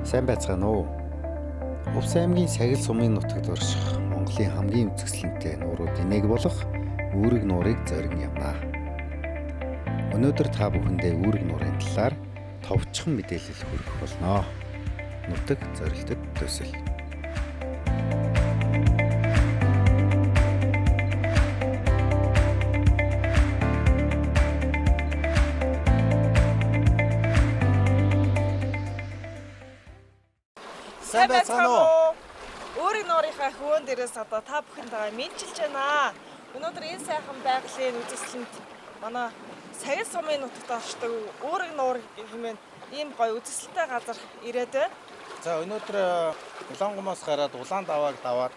Сайн байцгаана уу? Увс аймгийн Сагил сумын нутагт орших Монголын хамгийн үзэсгэлэнтэй нууруудын нэг болох үүрэг нуурыг зорин явнаа. Өнөөдөр та бүхэндээ үүрэг нуурын талаар товчхон мэдээлэл хүргэх болно. Нутаг зорилтод төсөл. Сайн байцгаана уу? Өөрийн нуурынхаа хөвөн дээрээс одоо та бүхэндээ мэдчилж байна. Өнөөдөр энэ сайхан байгалийн үзэсгэлэнт манай Сагил сумын нутагт оршдог өөрийг нуур хэмээн ийм гоё үзэсгэлэнтэй газар ирээд байна. За өнөөдөр Улаангомоос гараад Улаан давааг даваад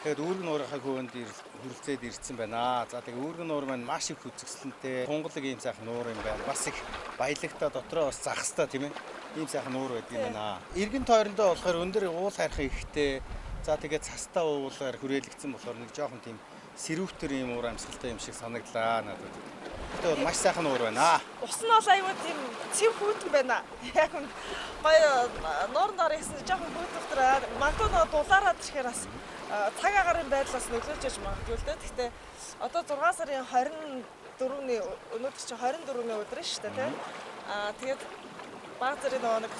тэгээд үүрэг нуурынхаа хөвөнд хүрэлцээд ирсэн байна. За тэгээд үүрэг нуур маань маш их үзэсгэлэнтэй, тунгалаг ийм сайхан нуур юм байна. Бас их баялагтай дотроо бас захстай тийм ээ. Ийм сайхан нуур байдаг юм байна. Иргэн тойрондоо болохоор өндөр уул хайрхан ихтэй. За тэгээд цастаа уулаар хүрээлэгдсэн болохоор нэг жоохон тийм сэрүүтэр ийм уур амьсгалтай юм шиг санагдлаа надад. Тэгээд маш сайхан нуур байна. Ус нь бол аюу тийм цэв хүүтэн байна. Яг гоё нуур нарийнсан жоохон хүүтвэр магадгүй дулаараад ирэхээр бас цаг агарын байдлаас нөлөөлж яж магадгүй л дээ. Гэхдээ одоо 6 сарын 24-ний өнөөдөр чи 24-ний өдөр шүү дээ тийм. Тэгээд баг зэрэг нэг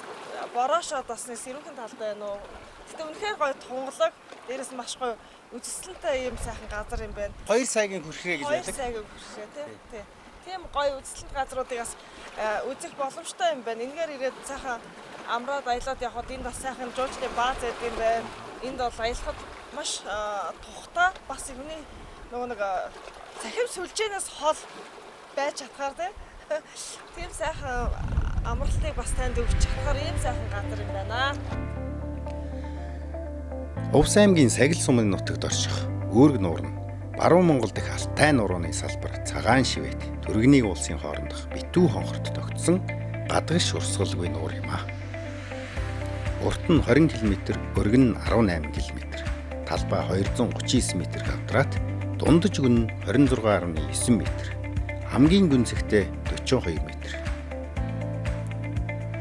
борошоо дасны сэрүүхэн талтай байна уу. Гэтэ үнэхээр гоё тунгалаг, дээрээс маш гоё үзэсгэлэнтэй юм сайхан газар юм байна. 2 саягийн хүрхрээ гэж байдаг. 2 саягийн хүрхрээ тий. Тийм гоё үзэсгэлэнт газруудыг бас үзэх боломжтой юм байна. Энэгээр ирээд сайхан амраад аялаад явхад энд бас сайхан жуулчны бааз байдаг юм байна. Энд бол аялахад маш тухтай бас хүний нөгөө нэг цахим сүлжээнээс хол байж чадхаар тийм сайхан амралтыг бас танд өгч чадхаар ийм сайхан газар юм байна. Увс аймгийн Сагил сумын нутагт орших үүрэг нуур нь Баруун Монгол дэх Алтай нурууны салбар Цагаан шивэт Түргэний улсын хоорондох Битүү хонхорт тогтсон гадагш урсгалгүй нуур юм а. Урт нь 20 км, өргөн нь 18 км, талбай 239 м квадрат, дундаж гүн нь 26.9 м, хамгийн гүнзгийтэй 42 м.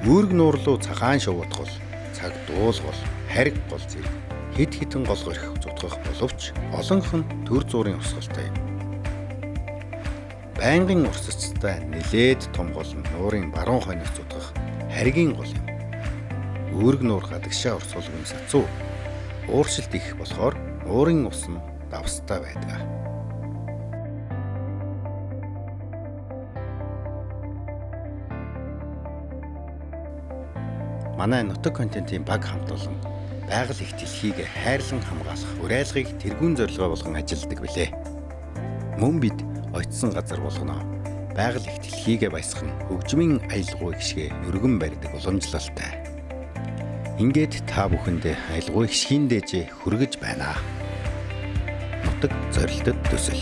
Үүрэг нуур руу цагаан шувуудгал, цаг дуулгал, хариг гол зэрэг хэд хэдэн гол горих зутгах боловч олонх нь төр зуурын урсгалтай юм. Байнгын урсацтай нэлээд том гол нь нуурын баруун хойноос зутгах харигийн гол юм. Үүрэг нуур гадагшаа урсгалгүй сацуу. Ууршилт их болохоор нуурын ус нь давстай байдаг. Манай нутаг контентын баг хамт олон байгаль их дэлхийг хайрлан хамгаалах уриалгыг тэргүүн зорилгоо болгон ажилладаг билээ. Мөн бид очисон газар болгоно байгаль их дэлхийг баясган хөгжмийн аялгауй гişгэ өргөн барьдаг уламжлалтай. Ингээд та бүхэнд аялгауй гişгийн дээжээ хүргэж байна. Нутаг зорилтод төсөл.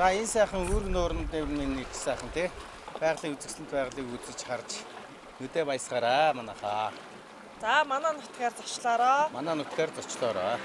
За энэ сайхан үүрэг нуурын дээр нэг сайхан тий. Байгалийн үзэсгэлэнт байгалыг үзэж харж нүдэ баясгараа манайхаа. За манай нутгаар зочлоороо. Манай нутгаар зочлоороо.